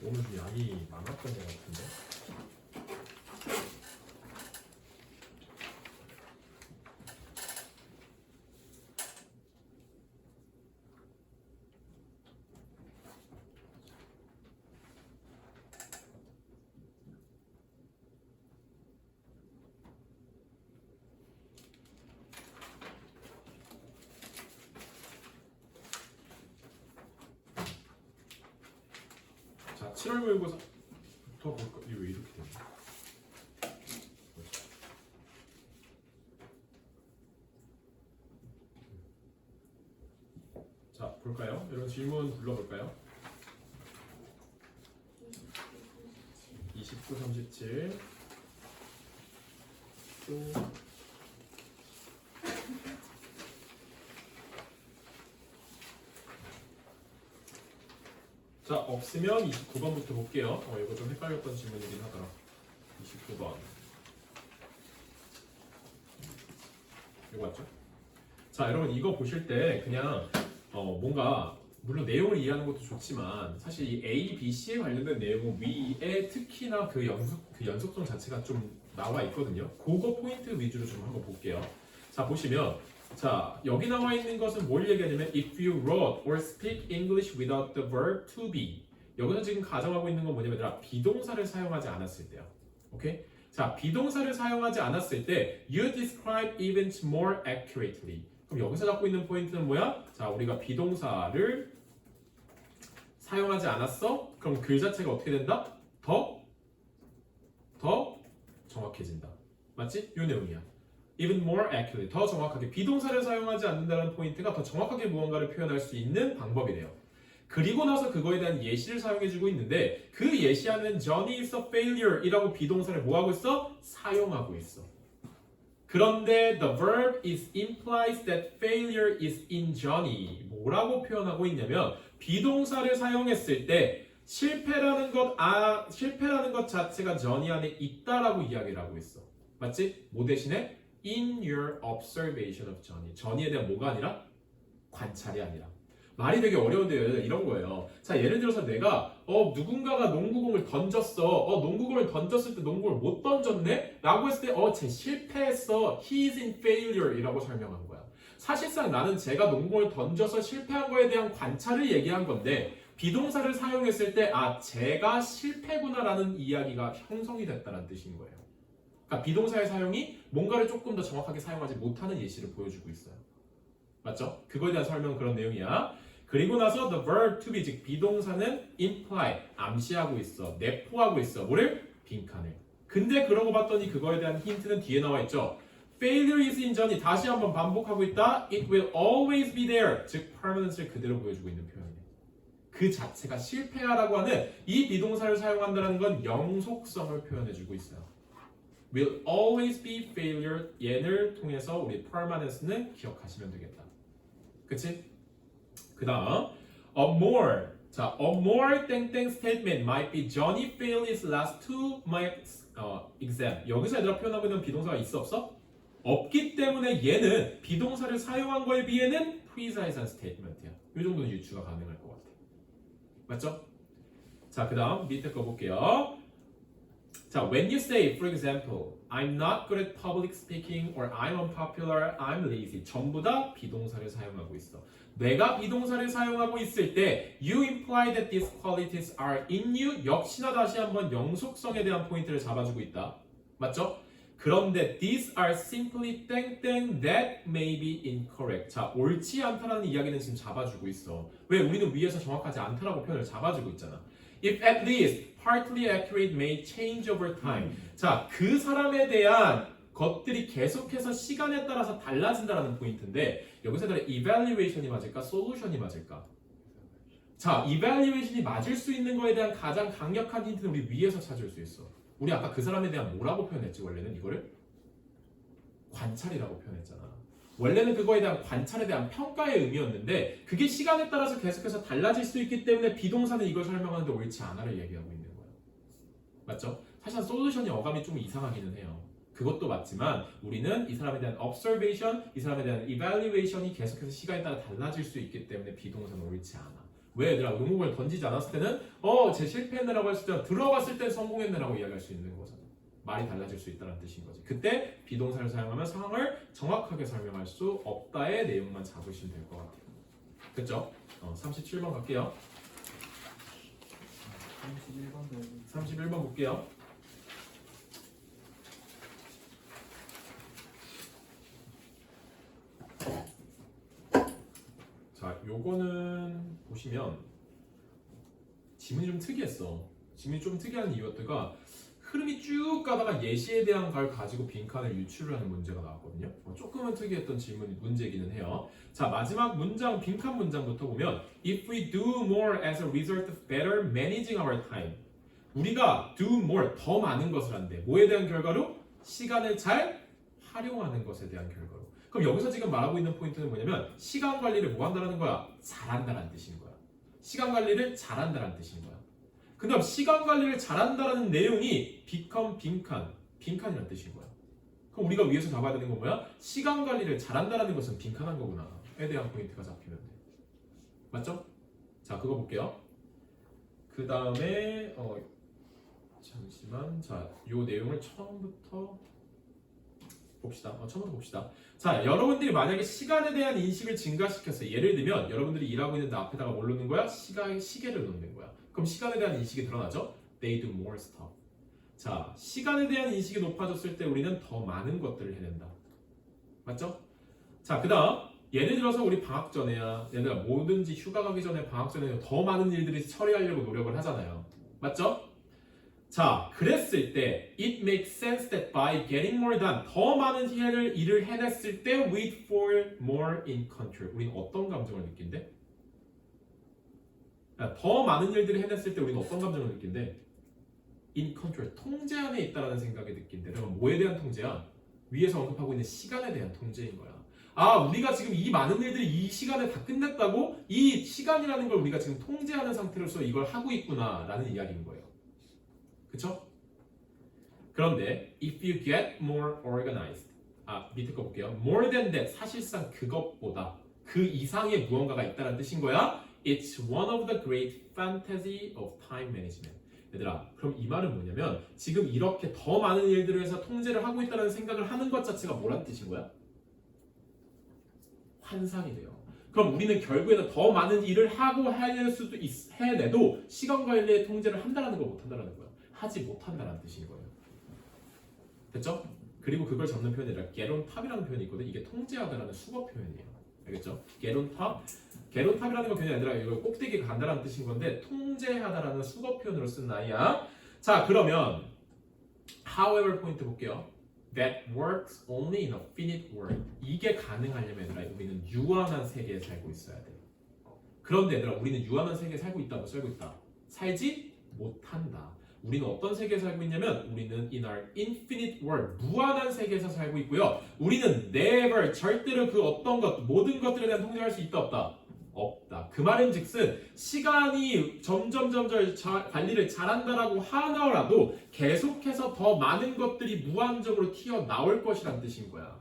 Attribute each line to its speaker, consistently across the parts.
Speaker 1: 오늘 좀 양이 많았던 것 같은데. 자, 7월 모의고사부터 볼까? 이거 왜 이렇게 되냐? 자, 볼까요? 여러분 질문 불러볼까요? 29, 37 또 자, 없으면 29번부터 볼게요. 이거 좀 헷갈렸던 질문이긴 하더라. 29번. 이거 맞죠? 자, 여러분 이거 보실 때 그냥 뭔가 물론 내용을 이해하는 것도 좋지만 사실 이 A, B, C에 관련된 내용은 위에 특히나 그 연속성 자체가 좀 나와 있거든요. 그거 포인트 위주로 좀 한번 볼게요. 자, 보시면 자, 여기 나와 있는 것은 뭘 얘기하냐면 if you wrote or speak English without the verb to be. 여기서 지금 가정하고 있는 건 뭐냐면 비동사를 사용하지 않았을 때요. 오케이? 자, 비동사를 사용하지 않았을 때 you describe events more accurately. 그럼 여기서 잡고 있는 포인트는 뭐야? 자, 우리가 비동사를 사용하지 않았어? 그럼 글 자체가 어떻게 된다? 더 정확해진다. 맞지? 이 내용이야. Even more accurately. 더 정확하게. 비동사를 사용하지 않는다는 포인트가 더 정확하게 무언가를 표현할 수 있는 방법이래요. 그리고 나서 그거에 대한 예시를 사용해주고 있는데 그 예시하는 Johnny is a failure 이라고 비동사를 뭐하고 있어? 사용하고 있어. 그런데 the verb is implies that failure is in Johnny. 뭐라고 표현하고 있냐면 비동사를 사용했을 때 실패라는 것 자체가 Johnny 안에 있다라고 이야기를 하고 있어. 맞지? 뭐 대신에 in your observation of Johnny. Johnny에 대한 뭐가 아니라 관찰이 아니라. 말이 되게 어려운데 이런 거예요. 자, 예를 들어서 내가 누군가가 농구공을 던졌어. 농구공을 던졌을 때 농구를 못 던졌네? 라고 했을 때 쟤 실패했어. He is in failure 이라고 설명한 거야. 사실상 나는 제가 농구공을 던져서 실패한 거에 대한 관찰을 얘기한 건데 비동사를 사용했을 때 제가 실패구나라는 이야기가 형성이 됐다는 뜻인 거예요. 그러니까 비동사의 사용이 뭔가를 조금 더 정확하게 사용하지 못하는 예시를 보여주고 있어요. 맞죠? 그거에 대한 설명은 그런 내용이야. 그리고 나서 the verb to be, 즉 비동사는 imply, 암시하고 있어. 내포하고 있어. 뭐를? 빈칸을. 근데 그러고 봤더니 그거에 대한 힌트는 뒤에 나와 있죠. Failure is in Johnny. 다시 한번 반복하고 있다. It will always be there. 즉 permanence를 그대로 보여주고 있는 표현이에요. 그 자체가 실패하라고 하는 이 비동사를 사용한다는 건 영속성을 표현해주고 있어요. will always be failure. 얘를 통해서 우리 permanence는 기억하시면 되겠다. 그치? 그 다음 a more. 자, a more 땡땡 statement might be Johnny failed his last two exam. 여기서 얘들아 표현하고 있는 비동사가 있어 없어? 없기 때문에 얘는 비동사를 사용한 거에 비해는 precise한 statement이야. 이 정도는 유추가 가능할 것 같아. 맞죠? 자, 그 다음 밑에 거 볼게요. 자, when you say, for example, I'm not good at public speaking or I'm unpopular, I'm lazy. 전부 다 비동사를 사용하고 있어. 내가 비동사를 사용하고 있을 때 you imply that these qualities are in you. 역시나 다시 한번 영속성에 대한 포인트를 잡아주고 있다. 맞죠? 그런데 these are simply 땡땡 that may be incorrect. 자, 옳지 않다라는 이야기는 지금 잡아주고 있어. 왜? 우리는 위에서 정확하지 않다라고 표현을 잡아주고 있잖아. If at least partly accurate may change over time. 자, 그 사람에 대한 것들이 계속해서 시간에 따라서 달라진다는 포인트인데 여기서 evaluation이 맞을까? solution이 맞을까? 자, evaluation이 맞을 수 있는 거에 대한 가장 강력한 힌트는 우리 위에서 찾을 수 있어. 우리 아까 그 사람에 대한 뭐라고 표현했지? 원래는 이거를 관찰이라고 표현했잖아. 원래는 그거에 대한 관찰에 대한 평가의 의미였는데 그게 시간에 따라서 계속해서 달라질 수 있기 때문에 비동사는 이걸 설명하는데 옳지 않아를 얘기하고 있는 거예요. 맞죠? 사실 솔루션이 어감이 좀 이상하기는 해요. 그것도 맞지만 우리는 이 사람에 대한 observation, 이 사람에 대한 evaluation이 계속해서 시간에 따라 달라질 수 있기 때문에 비동사는 옳지 않아. 왜 얘들아 의문문을 던지지 않았을 때는 제 실패했네라고 했을 때 들어갔을 땐 성공했네라고 이야기할 수 있는 거잖아. 말이 달라질 수 있다는 뜻인 거지. 그때 비동사를 사용하면 상황을 정확하게 설명할 수 없다의 내용만 잡으시면 될 것 같아요. 됐죠? 37번 갈게요. 31번 볼게요. 자, 요거는 보시면 지문이 좀 특이했어. 지문이 좀 특이한 이유가 흐름이 쭉 가다가 예시에 대한 걸 가지고 빈칸을 유출을 하는 문제가 나왔거든요. 조금은 특이했던 문제이기는 해요. 자, 마지막 문장, 빈칸 문장부터 보면 If we do more as a result of better managing our time. 우리가 do more, 더 많은 것을 한대. 뭐에 대한 결과로? 시간을 잘 활용하는 것에 대한 결과로. 그럼 여기서 지금 말하고 있는 포인트는 뭐냐면 시간 관리를 뭐 한다는 거야? 잘한다는 뜻인 거야. 시간 관리를 잘한다는 뜻인 거야. 그 다음 시간 관리를 잘한다는 내용이 become 빈칸이라는 뜻인 거야. 그럼 우리가 위에서 잡아야 되는 건 뭐야? 시간 관리를 잘한다는 것은 빈칸한 거구나. 에 대한 포인트가 잡히면 돼. 맞죠? 자, 그거 볼게요. 그 다음에 잠시만. 자, 요 내용을 처음부터 봅시다. 자, 여러분들이 만약에 시간에 대한 인식을 증가시켰어요. 예를 들면 여러분들이 일하고 있는데 앞에다가 뭘 놓는 거야? 시계를 놓는 거야. 그럼 시간에 대한 인식이 드러나죠? They do more stuff. 자, 시간에 대한 인식이 높아졌을 때 우리는 더 많은 것들을 해낸다. 맞죠? 자, 그 다음 예를 들어서 우리 방학 전에야 얘들아 뭐든지 휴가 가기 전에 방학 전에 더 많은 일들을 처리하려고 노력을 하잖아요. 맞죠? 자, 그랬을 때 it makes sense that by getting more done 더 많은 일을 해냈을 때 we'd feel more in control. 우리는 어떤 감정을 느낀대? 더 많은 일들을 해냈을 때 우리는 어떤 감정을 느낀대? in control, 통제 안에 있다라는 생각이 느낀대. 그러면 뭐에 대한 통제야? 위에서 언급하고 있는 시간에 대한 통제인 거야. 아, 우리가 지금 이 많은 일들이 이 시간에 다 끝냈다고? 이 시간이라는 걸 우리가 지금 통제하는 상태로서 이걸 하고 있구나라는 이야기인 거예요. 그쵸? 그런데 if you get more organized, 밑에 거 볼게요. More than that, 사실상 그것보다 그 이상의 무언가가 있다는 뜻인 거야. It's one of the great fantasy of time management. 얘들아, 그럼 이 말은 뭐냐면 지금 이렇게 더 많은 일들을 해서 통제를 하고 있다는 생각을 하는 것 자체가 뭐란 뜻인 거야? 환상이 돼요. 그럼 우리는 결국에는 더 많은 일을 하고 해내도 시간 관리의 통제를 한다는 걸 못한다는 거야. 하지 못한다는 뜻인 거예요. 됐죠? 그리고 그걸 잡는 표현이 아니라 get on top이라는 표현이 있거든. 이게 통제하다라는 수거 표현이에요. 알겠죠? get on top. get on top이라는 건 표현이 아니라 이거 꼭대기에 간다라는 뜻인 건데 통제하다라는 수거 표현으로 쓴 나이야. 자, 그러면 however 포인트 볼게요. That works only in a finite world. 이게 가능하려면 얘들아 우리는 유한한 세계에 살고 있어야 돼. 그런데 얘들아 우리는 유한한 세계에 살고 있다고 살고 있다. 살지 못한다. 우리는 어떤 세계에 살고 있냐면 우리는 in our infinite world, 무한한 세계에서 살고 있고요. 우리는 never, 절대로 그 어떤 것, 모든 것들에 대한 통제할 수 있다 없다? 없다. 그 말은 즉슨 시간이 점점 관리를 잘한다라고 하더라도 계속해서 더 많은 것들이 무한적으로 튀어나올 것이란 뜻인 거야.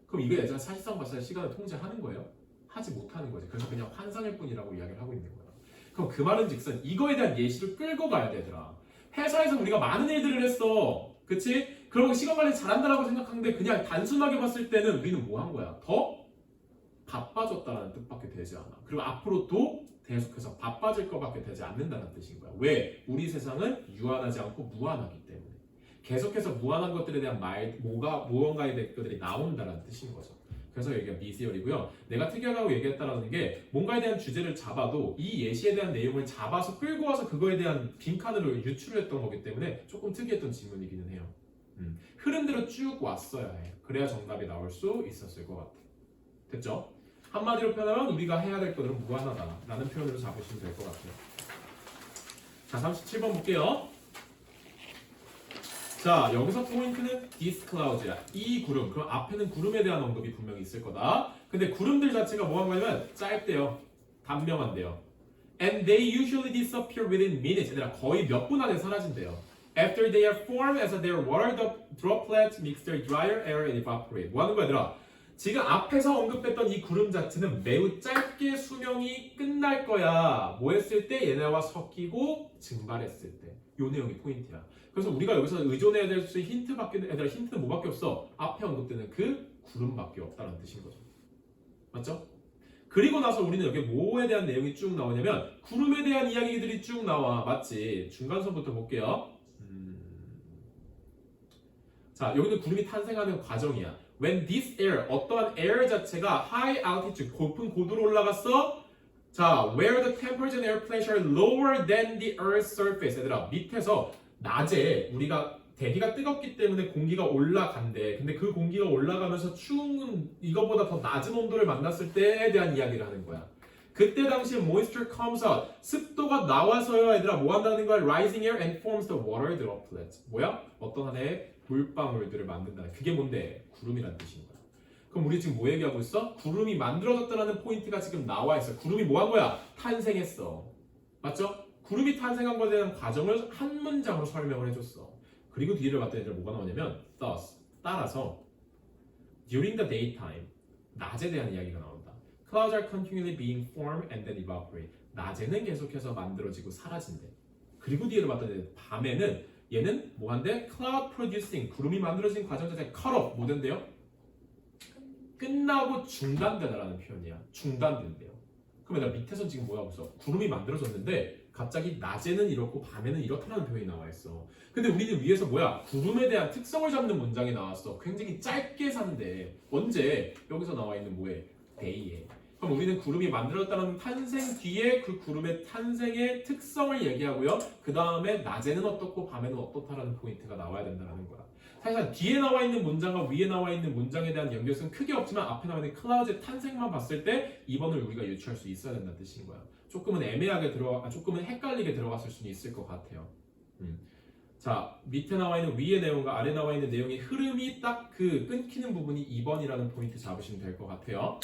Speaker 1: 그럼 이거 예전에 사실상 봤을 때 시간을 통제하는 거예요? 하지 못하는 거지. 그래서 그냥 환상일 뿐이라고 이야기를 하고 있는 거야. 그럼 그 말은 즉슨 이거에 대한 예시를 끌고 가야 되더라. 회사에서 우리가 많은 일들을 했어. 그치? 그러고 시간 관리 잘한다라고 생각하는데 그냥 단순하게 봤을 때는 우리는 뭐 한 거야? 더 바빠졌다는 뜻밖에 되지 않아. 그리고 앞으로도 계속해서 바빠질 것밖에 되지 않는다는 뜻인 거야. 왜? 우리 세상은 유한하지 않고 무한하기 때문에. 계속해서 무한한 것들에 대한 무언가에 대한 것들이 나온다는 뜻인 거죠. 그래서 여기가 미시얼이고요. 내가 특이하다고 얘기했다라는 게 뭔가에 대한 주제를 잡아도 이 예시에 대한 내용을 잡아서 끌고 와서 그거에 대한 빈칸으로 유출을 했던 거기 때문에 조금 특이했던 질문이기는 해요. 흐름대로 쭉 왔어야 해. 그래야 정답이 나올 수 있었을 것 같아. 됐죠? 한마디로 표현하면 우리가 해야 될 것들은 무한하다라는 표현으로 잡으시면 될 것 같아요. 자, 37번 볼게요. 자, 여기서 포인트는 this cloud야. 이 구름. 그럼 앞에는 구름에 대한 언급이 분명히 있을 거다. 근데 구름들 자체가 뭐한 거냐면 짧대요. 단명한데요. And they usually disappear within minutes. 얘들아 거의 몇 분 안에 사라진대요. After they are formed as their water droplets mix their drier air and evaporate. 뭐 하는 거야 얘들아? 지금 앞에서 언급했던 이 구름 자체는 매우 짧게 수명이 끝날 거야. 뭐 했을 때? 얘네와 섞이고 증발했을 때. 요 내용이 포인트야. 그래서 우리가 여기서 의존해야 될 수 있는 힌트는 뭐밖에 없어? 앞에 언급되는 그 구름밖에 없다는 뜻인 거죠. 맞죠? 그리고 나서 우리는 여기 뭐에 대한 내용이 쭉 나오냐면 구름에 대한 이야기들이 쭉 나와. 맞지? 중간선부터 볼게요. 자, 여기는 구름이 탄생하는 과정이야. When this air, 어떠한 air 자체가 high altitude, 높은 고도로 올라갔어. 자, where the temperature and air pressure are lower than the earth's surface. 얘들아, 밑에서 낮에 우리가 대기가 뜨겁기 때문에 공기가 올라간대. 근데 그 공기가 올라가면서 추운 이거보다 더 낮은 온도를 만났을 때에 대한 이야기를 하는 거야. 그때 당시에 moisture comes out. 습도가 나와서요, 얘들아, 뭐 한다는 거야? Rising air and forms the water droplets. 뭐야? 어떤 하나의 물방울들을 만든다는. 그게 뭔데? 구름이란 뜻인 거야. 그럼 우리 지금 뭐 얘기하고 있어? 구름이 만들어졌다는 포인트가 지금 나와 있어. 구름이 뭐 한 거야? 탄생했어. 맞죠? 구름이 탄생한 것에 대한 과정을 한 문장으로 설명을 해줬어. 그리고 뒤를 봤더니 뭐가 나오냐면 thus, 따라서 during the daytime, 낮에 대한 이야기가 나온다. Clouds are continually being formed and then evaporate. 낮에는 계속해서 만들어지고 사라진대. 그리고 뒤를 봤더니 밤에는 얘는 뭐한데? Cloud producing, 구름이 만들어진 과정 자체가 cut off, 뭐 된대요? 끝나고 중단되다라는 표현이야. 중단된대요. 그럼 얘들아 밑에서 지금 뭐 하고 있어? 구름이 만들어졌는데 갑자기 낮에는 이렇고 밤에는 이렇다는 표현이 나와 있어. 근데 우리는 위에서 뭐야? 구름에 대한 특성을 잡는 문장이 나왔어. 굉장히 짧게 산대. 언제? 여기서 나와 있는 뭐에? day에. 그럼 우리는 구름이 만들어졌다는 탄생 뒤에 그 구름의 탄생의 특성을 얘기하고요. 그 다음에 낮에는 어떻고 밤에는 어떻다라는 포인트가 나와야 된다는 거야. 사실 뒤에 나와 있는 문장과 위에 나와 있는 문장에 대한 연결성은 크게 없지만 앞에 나와 있는 클라우드의 탄생만 봤을 때 2번을 우리가 유추할 수 있어야 된다는 뜻인 거야. 조금은 애매하게 조금은 헷갈리게 들어갔을 수는 있을 것 같아요. 자, 밑에 나와 있는 위의 내용과 아래 나와 있는 내용의 흐름이 딱 그 끊기는 부분이 2번이라는 포인트 잡으시면 될 것 같아요.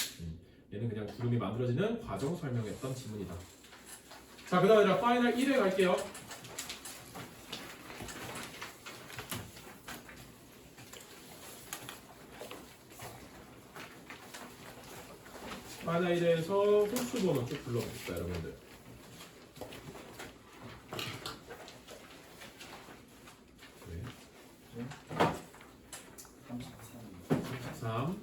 Speaker 1: 얘는 그냥 구름이 만들어지는 과정 설명했던 지문이다. 자, 그 다음에 파이널 1에 갈게요. 파이널 1에서 홀수 번호 쭉 불러봅시다, 여러분들. 33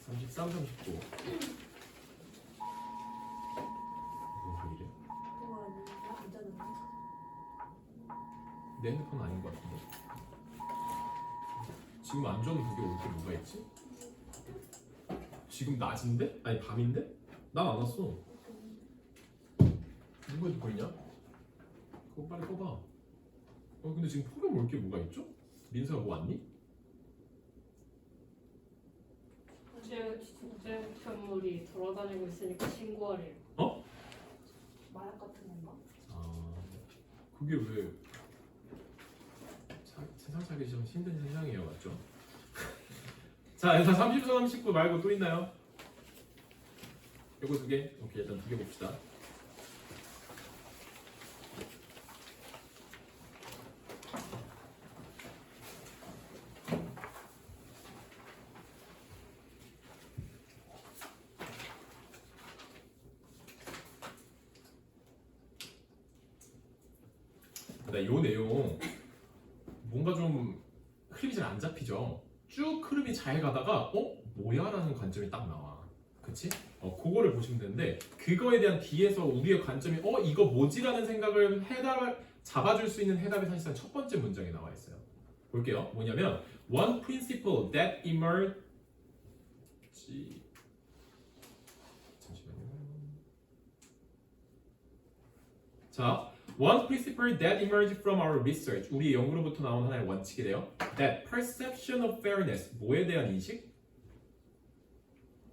Speaker 1: 33, 39 왜 이래? 내 핸드폰 아닌 것 같은데. 지금 안 좋은 그게 올 때 뭐가 있지? 지금 낮인데? 아니 밤인데? 난 안 왔어. 누가 듣고 있냐? 그거 빨리 꺼봐. 근데 지금 폭염 올 게 뭐가 있죠? 민서가 뭐 왔니?
Speaker 2: 어제 괴물이 돌아다니고 있으니까 신고하래요.
Speaker 1: 어?
Speaker 3: 마약 같은 건가?
Speaker 1: 아, 그게 왜 세상 살기 좀 힘든 세상이에요, 맞죠? 자, 일단 34, 39 말고 또 있나요? 요거 두 개? 오케이, 일단 두 개 봅시다. 요 내용 뭔가 좀 흐름이 잘 안 잡히죠? 쭉 흐름이 잘 가다가 뭐야? 라는 관점이 딱 나와. 그치? 그거를 보시면 되는데 그거에 대한 뒤에서 우리의 관점이 이거 뭐지? 라는 생각을 잡아줄 수 있는 해답이 사실상 첫 번째 문장에 나와 있어요. 볼게요. 뭐냐면 One principle that emerged 잠시만요. 자, One principle that emerged from our research. 우리 연구로부터 나온 하나의 원칙이래요. That perception of fairness. 뭐에 대한 인식?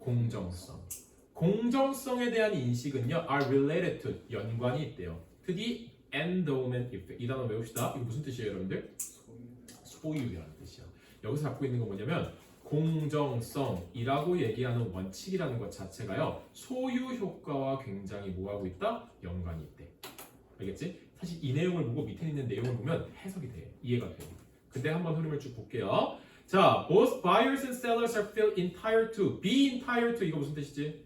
Speaker 1: 공정성. 공정성에 대한 인식은요, are related to, 연관이 있대요. to the endowment effect. 이 단어 외웁시다. 이거 무슨 뜻이에요, 여러분들? 소유라는 뜻이야. 여기서 잡고 있는 건 뭐냐면 공정성이라고 얘기하는 원칙이라는 것 자체가요, 소유 효과와 굉장히 뭐하고 있다? 연관이 있대. 알겠지? 사실 이 내용을 보고 밑에 있는 내용을 보면 해석이 돼. 이해가 돼. 근데 한번 흐름을 쭉 볼게요. 자, both buyers and sellers are feel entitled to. be entitled to 이거 무슨 뜻이지?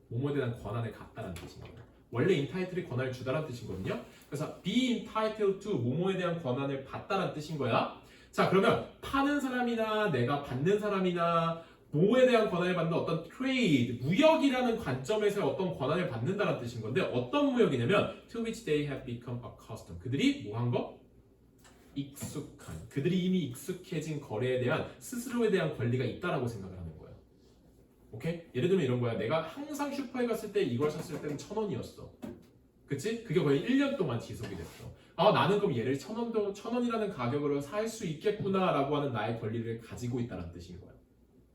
Speaker 1: 뭐뭐에 대한 권한을 갖다라는 뜻입니다. 원래 entitle이 권한을 주다라는 뜻이거든요. 그래서 be entitled to 뭐뭐에 대한 권한을 받다라는 뜻인 거야. 자, 그러면 파는 사람이나 내가 받는 사람이나 뭐에 대한 권한을 받는 어떤 trade, 무역이라는 관점에서 어떤 권한을 받는다는 뜻인 건데 어떤 무역이냐면 to which they have become accustomed. 그들이 뭐 한 거? 익숙한. 그들이 이미 익숙해진 거래에 대한 스스로에 대한 권리가 있다라고 생각을 하는 거예요. 오케이? 예를 들면 이런 거야. 내가 항상 슈퍼에 갔을 때 이걸 샀을 때는 1,000원이었어. 그치? 그게 거의 1년 동안 지속이 됐어. 아, 나는 그럼 얘를 1,000원이라는 가격으로 살 수 있겠구나라고 하는 나의 권리를 가지고 있다는 뜻인 거야.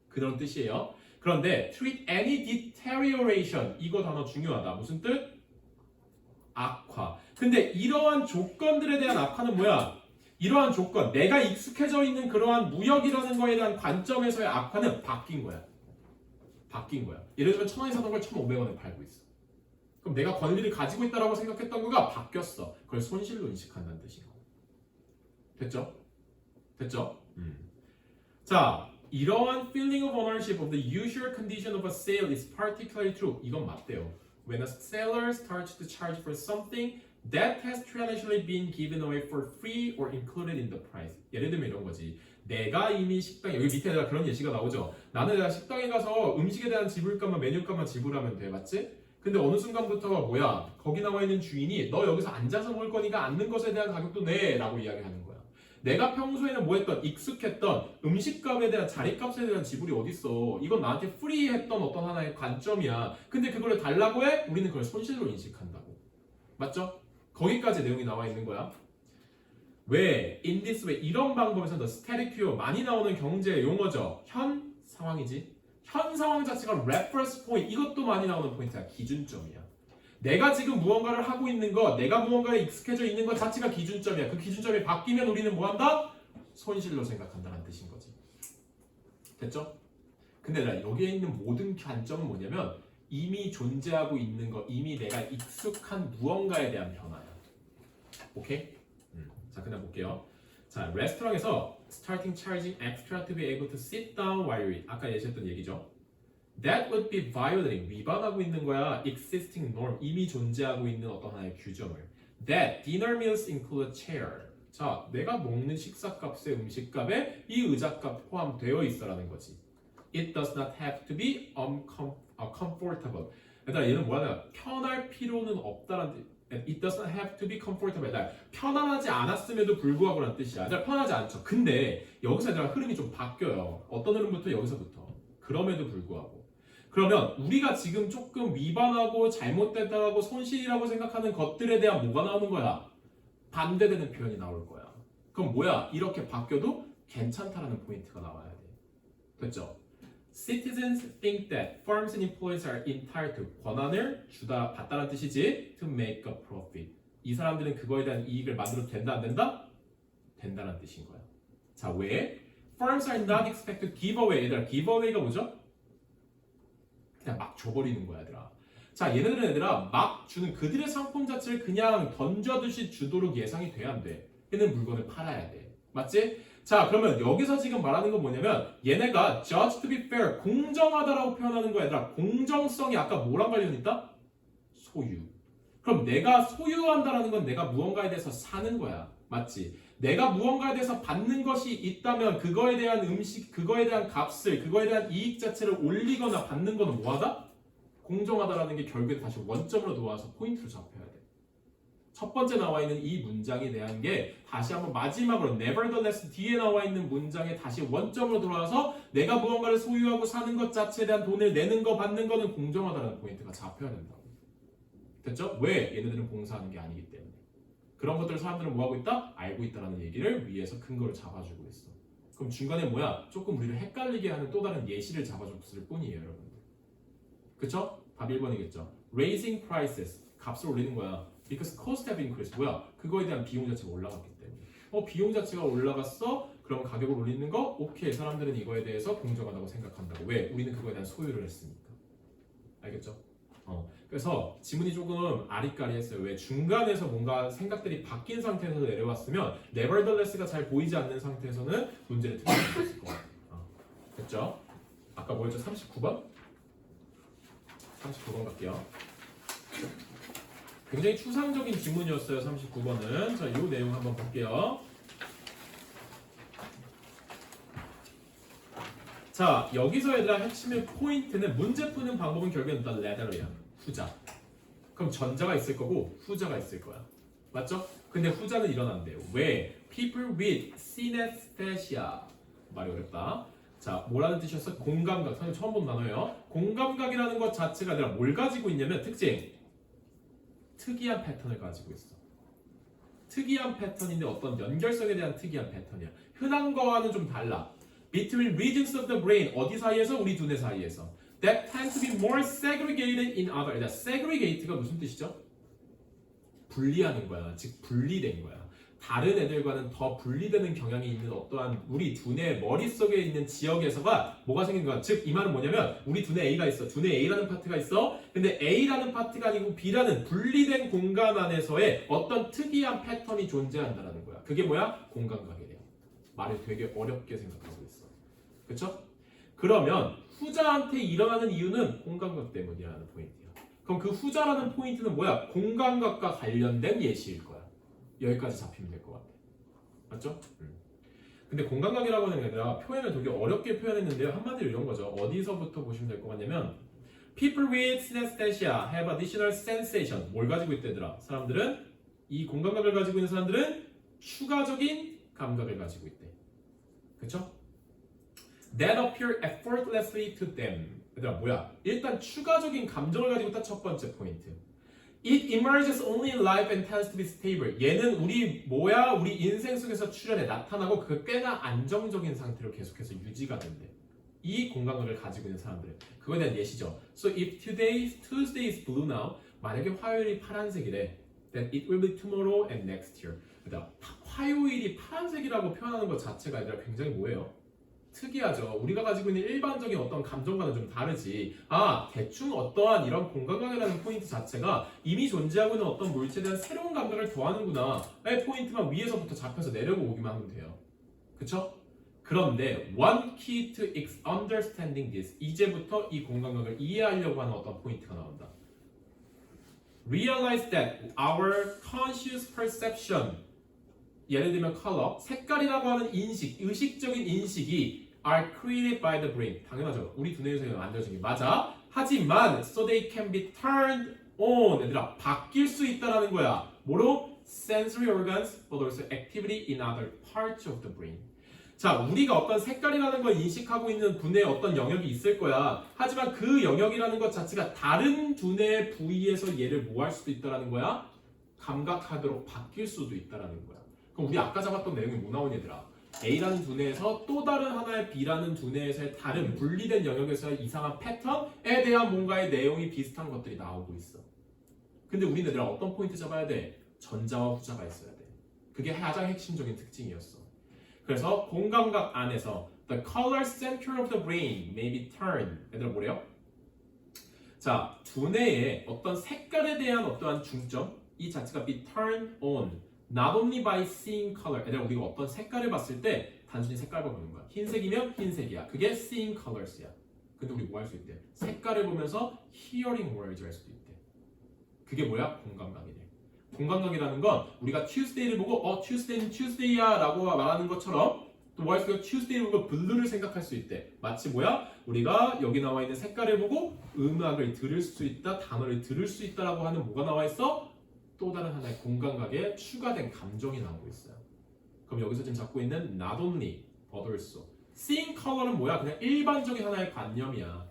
Speaker 1: 그런 뜻이에요. 그런데 treat any deterioration 이거 단어 중요하다. 무슨 뜻? 악화. 근데 이러한 조건들에 대한 악화는 뭐야? 이러한 조건, 내가 익숙해져 있는 그러한 무역이라는 거에 대한 관점에서의 악화는 바뀐 거야. 바뀐 거야. 예를 들면 1,000원에 사던 걸 1,500원에 팔고 있어. 그럼 내가 권리를 가지고 있다라고 생각했던 거가 바뀌었어. 그걸 손실로 인식한다는 뜻인 거야. 됐죠? 됐죠? 자, 이러한 feeling of ownership of the usual condition of a sale is particularly true. 이건 맞대요. When a seller starts to charge for something that has traditionally been given away for free or included in the price. 예를 들면 이런 거지. 내가 이미 식당에 여기 밑에다가 그런 예시가 나오죠. 나는 내가 식당에 가서 음식에 대한 지불값만 메뉴값만 지불하면 돼, 맞지? 근데 어느 순간부터 뭐야? 거기 나와 있는 주인이 너 여기서 앉아서 먹을 거니까 앉는 것에 대한 가격도 내라고 이야기하는 거야. 내가 평소에는 뭐 했던 익숙했던 음식값에 대한 자리값에 대한 지불이 어딨어. 이건 나한테 프리했던 어떤 하나의 관점이야. 근데 그걸 달라고 해? 우리는 그걸 손실로 인식한다고. 맞죠? 거기까지 내용이 나와 있는 거야. 왜? In this way 이런 방법에서 the static quo 많이 나오는 경제 용어죠. 현 상황이지. 현 상황 자체가 reference point 이것도 많이 나오는 포인트야. 기준점이야. 내가 지금 무언가를 하고 있는 것, 내가 무언가에 익숙해져 있는 것 자체가 기준점이야. 그 기준점이 바뀌면 우리는 뭐 한다? 손실로 생각한다는 뜻인 거지. 됐죠? 근데 나 여기에 있는 모든 관점은 뭐냐면 이미 존재하고 있는 것, 이미 내가 익숙한 무언가에 대한 변화야. 오케이? 자, 그냥 볼게요. 자, 레스토랑에서 starting charging extra to be able to sit down while you eat. 아까 예시했던 얘기죠. That would be violating. 위반하고 있는 거야. Existing norm. 이미 존재하고 있는 어떤 하나의 규정을. That dinner meals include a chair. 자, 내가 먹는 식사값에 음식값에 이 의자값 포함되어 있어라는 거지. It does not have to be comfortable. 얘들아, 얘는 뭐하냐? 편할 필요는 없다라는 뜻. It does not have to be comfortable. 얘들아, 편안하지 않았음에도 불구하고라는 뜻이야. 얘들아, 편하지 않죠. 근데 여기서 얘들아 흐름이 좀 바뀌어요. 어떤 흐름부터? 여기서부터. 그럼에도 불구하고. 그러면 우리가 지금 조금 위반하고 잘못됐다고 손실이라고 생각하는 것들에 대한 뭐가 나오는 거야? 반대되는 표현이 나올 거야. 그럼 뭐야? 이렇게 바뀌어도 괜찮다라는 포인트가 나와야 돼. 됐죠? Citizens think that firms and employees are entitled to 권한을 주다 받다라는 뜻이지 to make a profit. 이 사람들은 그거에 대한 이익을 만들어도 된다 안 된다? 된다는 뜻인 거야. 자, 왜? Firms are not expected to give away. 얘들아, give away가 뭐죠? 그냥 막 줘버리는 거야, 얘들아. 자, 얘네들은 얘들아 막 주는 그들의 상품 자체를 그냥 던져듯이 주도록 예상이 돼야 안 돼. 얘는 물건을 팔아야 돼. 맞지? 자, 그러면 여기서 지금 말하는 건 뭐냐면 얘네가 judge to be fair, 공정하다라고 표현하는 거야. 얘들아, 공정성이 아까 뭐랑 관련이 있다? 소유. 그럼 내가 소유한다라는 건 내가 무언가에 대해서 사는 거야. 맞지? 내가 무언가에 대해서 받는 것이 있다면 그거에 대한 음식, 그거에 대한 값을, 그거에 대한 이익 자체를 올리거나 받는 거는 뭐하다? 공정하다라는 게 결국에 다시 원점으로 돌아와서 포인트로 잡혀야 돼. 첫 번째 나와 있는 이 문장에 대한 게 다시 한번 마지막으로 nevertheless 뒤에 나와 있는 문장에 다시 원점으로 돌아와서 내가 무언가를 소유하고 사는 것 자체에 대한 돈을 내는 거 받는 거는 공정하다는 포인트가 잡혀야 된다고. 됐죠? 왜? 얘네들은 봉사하는 게 아니기 때문에. 그런 것들을 사람들은 뭐하고 있다? 알고 있다는 얘기를 위에서 근거를 잡아주고 있어. 그럼 중간에 뭐야? 조금 우리를 헷갈리게 하는 또 다른 예시를 잡아줬을 뿐이에요, 여러분들. 그쵸? 답 1번이겠죠. Raising prices. 값을 올리는 거야. Because cost have increased. 뭐야? 그거에 대한 비용 자체가 올라갔기 때문에. 비용 자체가 올라갔어? 그럼 가격을 올리는 거? 오케이. 사람들은 이거에 대해서 공정하다고 생각한다고. 왜? 우리는 그거에 대한 소유를 했으니까. 알겠죠? 그래서 지문이 조금 아리까리했어요. 왜 중간에서 뭔가 생각들이 바뀐 상태에서 내려왔으면 nevertheless가 잘 보이지 않는 상태에서는 문제를 틀릴 수 있을 것 같아요. 됐죠? 아까 뭐였죠? 39번? 39번 갈게요. 굉장히 추상적인 지문이었어요. 39번은. 자, 이 내용 한번 볼게요. 자, 여기서 얘들아 핵심의 포인트는 문제 푸는 방법은 결국엔 the latter이야. 후자. 그럼 전자가 있을 거고 후자가 있을 거야. 맞죠? 근데 후자는 일어난대요. 왜? People with synesthesia. 말이 어렵다. 자, 뭐라는 뜻이었어? 공감각. 선생님 처음 본 단어예요. 공감각이라는 것 자체가 아니라 뭘 가지고 있냐면 특징. 특이한 패턴을 가지고 있어. 특이한 패턴인데 어떤 연결성에 대한 특이한 패턴이야. 흔한 거와는 좀 달라. Between regions of the brain. 어디 사이에서? 우리 두뇌 사이에서. That tend to be more segregated in other. segregate가 무슨 뜻이죠? 분리하는 거야. 즉 분리된 거야. 다른 애들과는 더 분리되는 경향이 있는 어떠한 우리 두뇌 머릿속에 있는 지역에서가 뭐가 생긴 거야. 즉 이 말은 뭐냐면 우리 두뇌 A가 있어. 두뇌 A라는 파트가 있어. 근데 A라는 파트가 아니고 B라는 분리된 공간 안에서의 어떤 특이한 패턴이 존재한다는 거야. 그게 뭐야? 공감각이래요. 말을 되게 어렵게 생각하고 있어. 그쵸? 그러면 후자한테 일어나는 이유는 공감각 때문이라는 포인트야. 그럼 그 후자라는 포인트는 뭐야? 공감각과 관련된 예시일 거야. 여기까지 잡히면 될 것 같아. 맞죠? 근데 공감각이라고 하는 게 아니라 표현을 되게 어렵게 표현했는데요. 한마디로 이런 거죠. 어디서부터 보시면 될 것 같냐면 People with synesthesia have additional sensation. 뭘 가지고 있대더라? 사람들은 이 공감각을 가지고 있는 사람들은 추가적인 감각을 가지고 있대. 그쵸? That appear effortlessly to them. 얘들아 뭐야? 일단 추가적인 감정을 가지고 있다. 첫 번째 포인트. It emerges only in life and tends to be stable. 얘는 우리 인생 속에서 출현해 나타나고 그 꽤나 안정적인 상태로 계속해서 유지가 된대. 이 공감각을 가지고 있는 사람들. 그거에 대한 예시죠. So if Tuesday is blue now. 만약에 화요일이 파란색이래. Then it will be tomorrow and next year. 그러니까 화요일이 파란색이라고 표현하는 것 자체가 아니라 굉장히 뭐예요? 특이하죠. 우리가 가지고 있는 일반적인 어떤 감정과는 좀 다르지. 대충 어떠한 이런 공감각이라는 포인트 자체가 이미 존재하고 있는 어떤 물체에 대한 새로운 감각을 더하는구나. 의 포인트만 위에서부터 잡혀서 내려오기만 하면 돼요. 그쵸? 그런데 one key to understanding this. 이제부터 이 공감각을 이해하려고 하는 어떤 포인트가 나온다. Realize that our conscious perception 예를 들면 color, 색깔이라고 하는 인식, 의식적인 인식이 are created by the brain. 당연하죠. 우리 두뇌에서 만들어진 게 맞아. 하지만 so they can be turned on. 얘들아 바뀔 수 있다라는 거야. 뭐로? Sensory organs, but also activity in other parts of the brain. 자, 우리가 어떤 색깔이라는 걸 인식하고 있는 두뇌에 어떤 영역이 있을 거야. 하지만 그 영역이라는 것 자체가 다른 두뇌 부위에서 얘를 뭐 할 수도 있다라는 거야? 감각하도록 바뀔 수도 있다라는 거야. 그럼 우리 아까 잡았던 내용이 뭐 나온 얘들아? A라는 두뇌에서 또 다른 하나의 B라는 두뇌에서의 다른 분리된 영역에서의 이상한 패턴에 대한 뭔가의 내용이 비슷한 것들이 나오고 있어. 근데 우리네들아 어떤 포인트 잡아야 돼? 전자와 후자가 있어야 돼. 그게 가장 핵심적인 특징이었어. 그래서 공감각 안에서 the color center of the brain may be turned. 얘들아 뭐래요? 자, 두뇌의 어떤 색깔에 대한 어떠한 중점 이 자체가 be turned on. Not only by seeing color. 얘들아 우리가 어떤 색깔을 봤을 때 단순히 색깔만 보는 거야. 흰색이면 흰색이야. 그게 seeing colors야. 근데 우리 뭐 할 수 있대? 색깔을 보면서 hearing words 할 수도 있대. 그게 뭐야? 공감각이래. 공감각이라는 건 우리가 Tuesday를 보고 Tuesday는 Tuesday야 라고 말하는 것처럼 또 뭐 할 수 있어? Tuesday를 보고 blue를 생각할 수 있대. 마치 뭐야? 우리가 여기 나와 있는 색깔을 보고 음악을 들을 수 있다, 단어를 들을 수 있다라고 하는 뭐가 나와 있어? 또 다른 하나의 공감각에 추가된 감정이 나오고 있어요. 그럼 여기서 지금 잡고 있는 not only, but also. Seeing color는 뭐야? 그냥 일반적인 하나의 관념이야.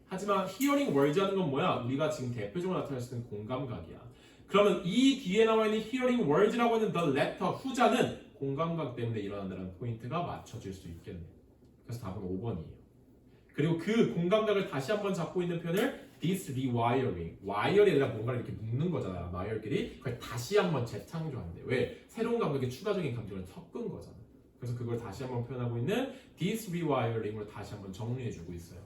Speaker 1: 하지만 hearing words 하는 건 뭐야? 우리가 지금 대표적으로 나타낼 수 있는 공감각이야. 그러면 이 뒤에 나와 있는 hearing words라고 하는 the letter 후자는 공감각 때문에 일어난다는 포인트가 맞춰질 수 있겠네. 그래서 답은 5번이에요. 그리고 그 공감각을 다시 한번 잡고 있는 표현을 this rewiring. wire이 아니라 뭔가를 이렇게 묶는 거잖아. 와이어끼리. 그걸 다시 한번 재창조한대. 왜? 새로운 감각에 추가적인 감정을 섞은 거잖아. 그래서 그걸 다시 한번 표현하고 있는 this rewiring으로 다시 한번 정리해주고 있어요.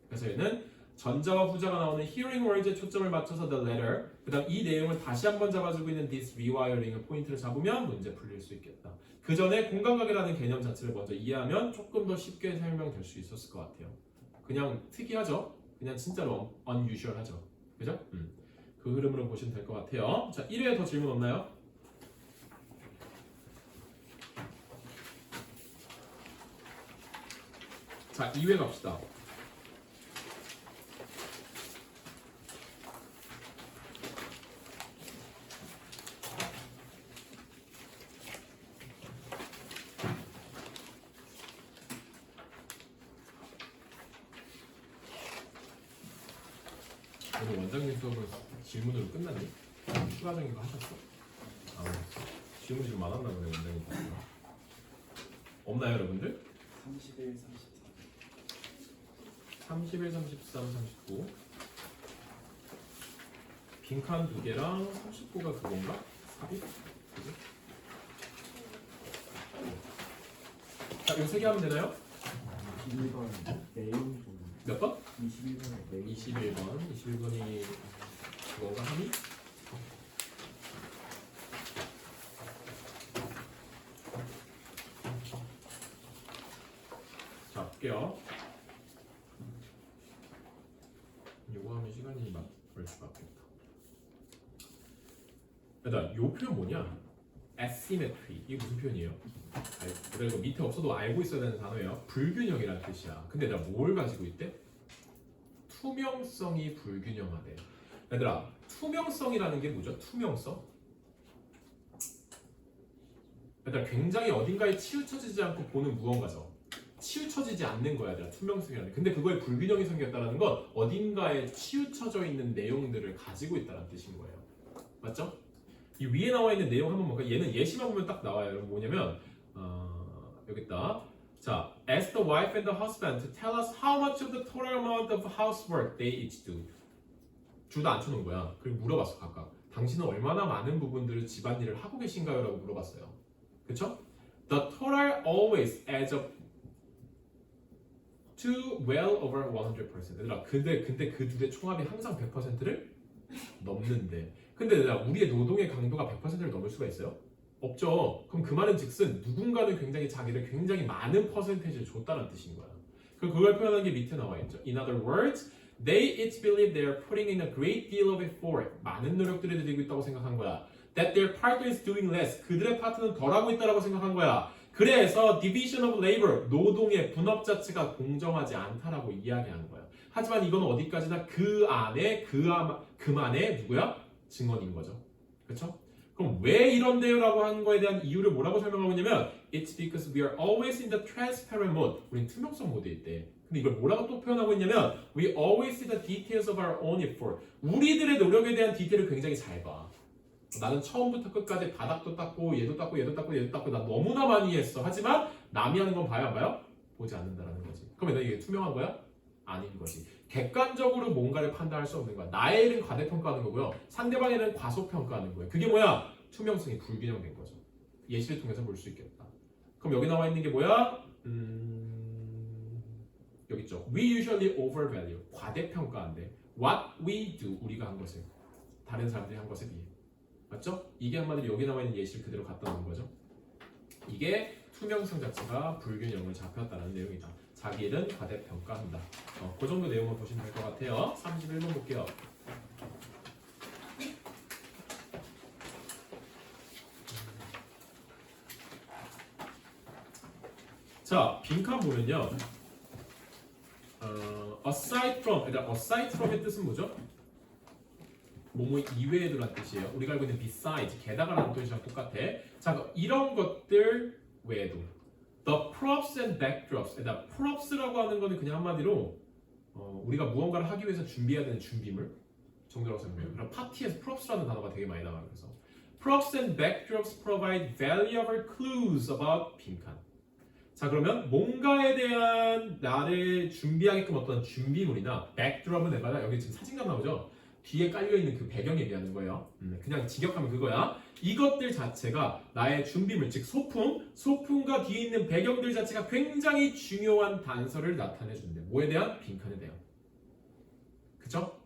Speaker 1: 그래서 얘는 전자와 후자가 나오는 hearing words에 초점을 맞춰서 the letter 그 다음 이 내용을 다시 한번 잡아주고 있는 this rewiring을 포인트를 잡으면 문제 풀릴 수 있겠다. 그 전에 공감각이라는 개념 자체를 먼저 이해하면 조금 더 쉽게 설명될 수 있었을 것 같아요. 그냥 특이하죠? 그냥 진짜로 unusual하죠. 그죠? 그 흐름으로 보시면 될 것 같아요. 자, 1회에 더 질문 없나요? 자, 2회 갑시다. 오늘 원장님 수업은 질문으로 끝났니? 추가적인 거 하셨어? 아, 질문이 좀 많았나 보네 원장님. 없나요 여러분들?
Speaker 4: 31, 34
Speaker 1: 31, 33, 39 빈칸 2개랑 39가 그건가? 삽입? 그지? 자, 이거 3개 하면 되나요?
Speaker 4: 21번 내용 좀
Speaker 1: 몇 번?
Speaker 4: 21번의 내용
Speaker 1: 21번 21번이 그건가 하니? 자, 볼게요. 요거 하면 시간이 막 걸릴 것 같겠다. 일단 요 표현 뭐냐? asymmetry 이게 무슨 표현이에요? 그래 이거 밑에 없어도 알고 있어야 되는 단어예요. 불균형이라는 뜻이야. 근데 내가 뭘 가지고 있대? 투명성이 불균형하대. 얘들아, 투명성이라는 게 뭐죠? 투명성? 얘들아, 굉장히 어딘가에 치우쳐지지 않고 보는 무언가죠. 치우쳐지지 않는 거야, 얘들아. 투명성이라는. 근데 그거에 불균형이 생겼다는 건 어딘가에 치우쳐져 있는 내용들을 가지고 있다는 뜻인 거예요. 맞죠? 이 위에 나와 있는 내용 한번 볼까요? 얘는 예시만 보면 딱 나와요. 여러분 뭐냐면 여기 있다. 자, ask the wife and the husband to tell us how much of the total amount of housework they each do. 둘 다 안 쳐놓은 거야. 그리고 물어봤어 각각. 당신은 얼마나 많은 부분들을 집안일을 하고 계신가요? 라고 물어봤어요. 그쵸? The total always adds up to well over 100%. 얘들아, 근데 그 둘의 총합이 항상 100%를 넘는데. 근데 얘들아, 우리의 노동의 강도가 100%를 넘을 수가 있어요? 없죠. 그럼 그 말은 즉슨 누군가는 굉장히 자기를 굉장히 많은 퍼센테이지를 줬다는 뜻인 거야. 그걸 표현한 게 밑에 나와 있죠. In other words, they each believe they are putting in a great deal of effort. 많은 노력들을 들이고 있다고 생각한 거야. That their partner is doing less. 그들의 파트는 덜하고 있다고 생각한 거야. 그래서 division of labor, 노동의 분업 자체가 공정하지 않다라고 이야기하는 거야. 하지만 이건 어디까지나 그만의 누구야? 증언인 거죠. 그렇죠? 그럼 왜 이런데요? 라고 하는 거에 대한 이유를 뭐라고 설명하고 있냐면 It's because we are always in the transparent mode. 우린 투명성 모드에 있대. 근데 이걸 뭐라고 또 표현하고 있냐면 We always see the details of our own effort. 우리들의 노력에 대한 디테일을 굉장히 잘 봐. 나는 처음부터 끝까지 바닥도 닦고 얘도 닦고 얘도 닦고 얘도 닦고 나 너무나 많이 했어. 하지만 남이 하는 건 봐요 안 봐요? 보지 않는다라는 거지. 그러면 이게 투명한 거야? 아닌 거지. 객관적으로 뭔가를 판단할 수 없는 거야. 나의 일은 과대평가하는 거고요. 상대방의 일은 과소평가하는 거예요. 그게 뭐야? 투명성이 불균형된 거죠. 예시를 통해서 볼 수 있겠다. 그럼 여기 나와 있는 게 뭐야? 여기 있죠. We usually overvalue. 과대평가한대. What we do. 우리가 한 것을. 다른 사람들이 한 것에 비해. 맞죠? 이게 한마디로 여기 나와 있는 예시를 그대로 갖다 놓은 거죠. 이게 투명성 자체가 불균형을 잡혔다는 내용이다. 자기 일은 과대평가한다. 그 정도 내용을 보시면 될 것 같아요. 31번 볼게요. 자, 빈칸 보면요. aside from, 그러니까 aside from의 뜻은 뭐죠? 뭐뭐 이외에도란 뜻이에요. 우리가 알고 있는 besides, 게다가라는 뜻이랑 똑같아. 자, 이런 것들 외에도 the props and backdrops. 그러니까 props라고 하는 거는 그냥 한마디로 우리가 무언가를 하기 위해서 준비해야 되는 준비물 정도라고 생각해요. 그럼 파티에서 props라는 단어가 되게 많이 나와요. 그래서 props and backdrops provide valuable clues about 빈칸. 자, 그러면 뭔가에 대한 나를 준비하게끔 어떤 준비물이나 backdrop은 내가 여기 지금 사진감 나오죠? 뒤에 깔려있는 그 배경에 얘기하는 거예요. 그냥 직역하면 그거야. 이것들 자체가 나의 준비물, 즉 소품과 뒤에 있는 배경들 자체가 굉장히 중요한 단서를 나타내준대. 뭐에 대한? 빈칸에 대한. 그쵸?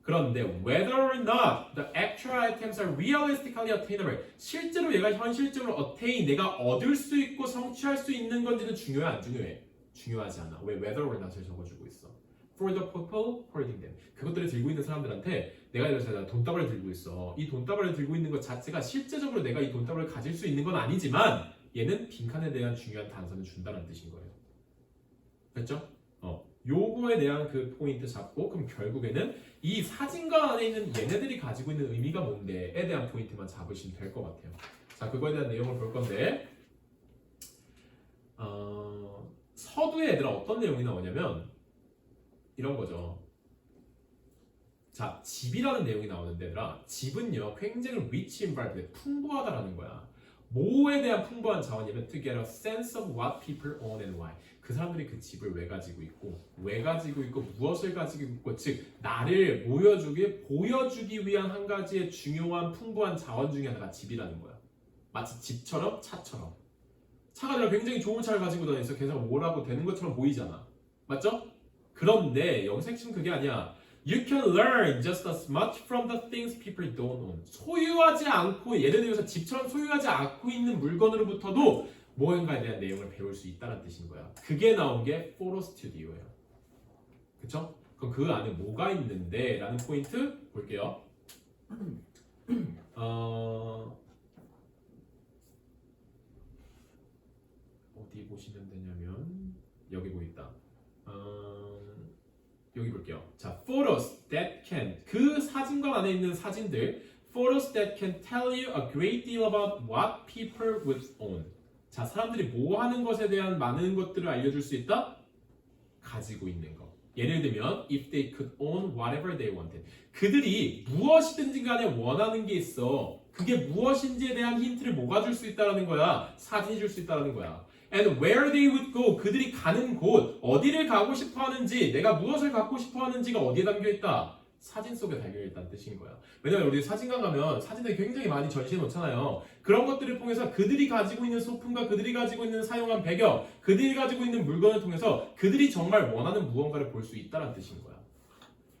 Speaker 1: 그런데 whether or not the actual items are realistically attainable 실제로 얘가 현실적으로 attain 내가 얻을 수 있고 성취할 수 있는 건지는 중요해 안 중요해? 중요하지 않아. 왜 whether or not을 적어주고 있어? For the people holding them 그것들을 들고 있는 사람들한테 내가 예를 들어서 돈다발을 들고 있어. 이 돈다발을 들고 있는 것 자체가 실제적으로 내가 이 돈다발을 가질 수 있는 건 아니지만 얘는 빈칸에 대한 중요한 단서는 준다는 뜻인 거예요. 됐죠? 요거에 대한 그 포인트 잡고 그럼 결국에는 이 사진관 안에 있는 얘네들이 가지고 있는 의미가 뭔데에 대한 포인트만 잡으시면 될 것 같아요. 자, 그거에 대한 내용을 볼 건데 서두에 얘들아 어떤 내용이 나오냐면 이런 거죠. 자, 집이라는 내용이 나오는데 얘들아 집은요 굉장히 rich in value 풍부하다라는 거야. 뭐에 대한 풍부한 자원이면 to get a sense of what people own and why 그 사람들이 그 집을 왜 가지고 있고 무엇을 가지고 있고 즉 나를 보여주기 위한 한 가지의 중요한 풍부한 자원 중에 하나가 집이라는 거야. 마치 집처럼 차처럼 차가 아니라 굉장히 좋은 차를 가지고 다니면서 계속 뭐라고 되는 것처럼 보이잖아. 맞죠? 그런데 여기서 핵심은 그게 아니야. You can learn just as much from the things people don't own. 소유하지 않고 예를 들어서 집처럼 소유하지 않고 있는 물건으로부터도 무언가에 대한 내용을 배울 수 있다는 뜻인 거야. 그게 나온 게 포토 스튜디오예요. 그쵸? 그럼 그 안에 뭐가 있는데? 라는 포인트 볼게요. 어디 보시면 되냐면 여기 보인다. 여기 볼게요. 자, photos that can 그 사진관 안에 있는 사진들 photos that can tell you a great deal about what people would own. 자, 사람들이 뭐 하는 것에 대한 많은 것들을 알려줄 수 있다? 가지고 있는 것. 예를 들면 if they could own whatever they wanted. 그들이 무엇이든지 간에 원하는 게 있어. 그게 무엇인지에 대한 힌트를 뭐가 줄 수 있다는 거야? 사진이 줄 수 있다는 거야. And where they would go. 그들이 가는 곳, 어디를 가고 싶어 하는지, 내가 무엇을 갖고 싶어 하는지가 어디에 담겨 있다? 사진 속에 담겨 있다는 뜻인 거야. 왜냐면 우리 사진관 가면 사진을 굉장히 많이 전시해 놓잖아요. 그런 것들을 통해서 그들이 가지고 있는 소품과 그들이 가지고 있는 사용한 배경, 그들이 가지고 있는 물건을 통해서 그들이 정말 원하는 무언가를 볼 수 있다는 뜻인 거야.